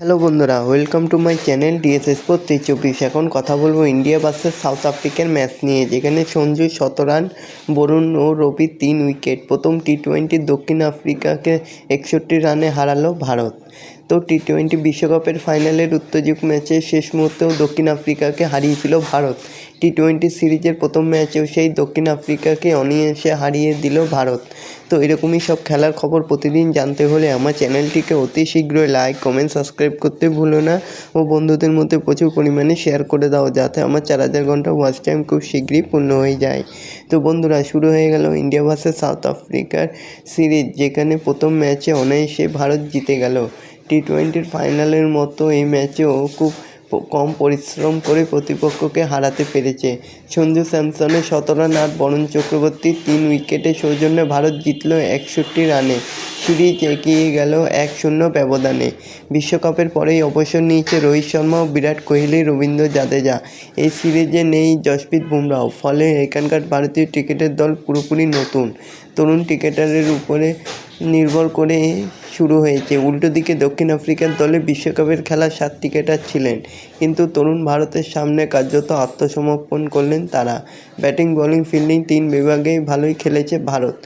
Hello বন্ধুরা, welcome to my channel DSS sports 23। এখন কথা বলবো ইন্ডিয়া ভার্সেস সাউথ আফ্রিকার ম্যাচ নিয়ে, যেখানে সঞ্জু 17 রান, বরুণ ও রবি 3 উইকেট। প্রথম টি-20 দক্ষিণ আফ্রিকাকে 61 রানে হারালো ভারত। তো টি-20 বিশ্বকাপের ফাইনালের উত্তেজক ম্যাচে শেষ মুহূর্তেও দক্ষিণ আফ্রিকাকে হারিয়েছিল ভারত। টি-20 সিরিজের প্রথম ম্যাচেও সেই দক্ষিণ আফ্রিকাকে অনায়াসে হারিয়ে দিল ভারত। তো এরকমই সব খেলার খবর প্রতিদিন জানতে হলে আমার চ্যানেলটিকে অতি শীঘ্রই লাইক, কমেন্ট, সাবস্ক্রাইব করতে ভুলো না ও বন্ধুদের মধ্যে প্রচুর পরিমাণে শেয়ার করে দাও, যাতে আমার 4000 ঘন্টা ওয়াচ টাইম খুব শীঘ্রই পূর্ণ হয়ে যায়। তো বন্ধুরা, শুরু হয়ে গেল ইন্ডিয়া ভার্সেস সাউথ আফ্রিকার সিরিজ, যেখানে প্রথম ম্যাচে অনায়াসে ভারত জিতে গেল। টি-20 ফাইনালের মতো এই ম্যাচেও খুব কম পরিশ্রম করে প্রতিপক্ষকে হারাতে পেরেছে। সঞ্জু স্যামসনের 17 রান আর বরুণ চক্রবর্তীর 3 উইকেটে সৌজন্যে ভারত জিতল 61 রানে। সিরিজ এগিয়ে গেল 1-0 ব্যবধানে। বিশ্বকাপের পরেই অবসর নিয়েছে রোহিত শর্মা ও বিরাট কোহলি, রবীন্দ্র জাদেজা। এই সিরিজে নেই জসপ্রীত বুমরাও, ফলে এখানকার ভারতীয় ক্রিকেটের দল পুরোপুরি নতুন তরুণ ক্রিকেটারের উপরে নির্ভর করে শুরু হয়েছে। উল্টো দিকে দক্ষিণ আফ্রিকার দলে বিশ্বকাপের খেলা 7 ক্রিকেটার ছিলেন, কিন্তু তরুণ ভারতের সামনে কার্যত আত্মসমর্পণ করলেন তারা। ব্যাটিং, বোলিং, ফিল্ডিং 3 বিভাগেই ভালোই খেলেছে ভারত।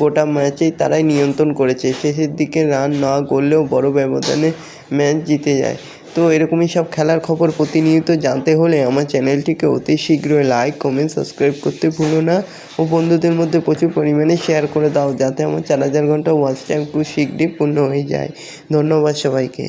গোটা ম্যাচেই তারাই নিয়ন্ত্রণ করেছে। শেষের দিকে রান না করলেও বড় ব্যবধানে ম্যাচ জিতে যায়। তো এরকমই সব খেলার খবর প্রতিনিয়ত জানতে হলে আমার চ্যানেলটিকে অতি শীঘ্রই লাইক, কমেন্ট, সাবস্ক্রাইব করতে ভুলো না ও বন্ধুদের মধ্যে প্রচুর পরিমাণে শেয়ার করে দাও, যাতে আমার 4000 ঘন্টা ওয়াচ টাইম খুব শীঘ্রই পূর্ণ হয়ে যায়। ধন্যবাদ সবাইকে।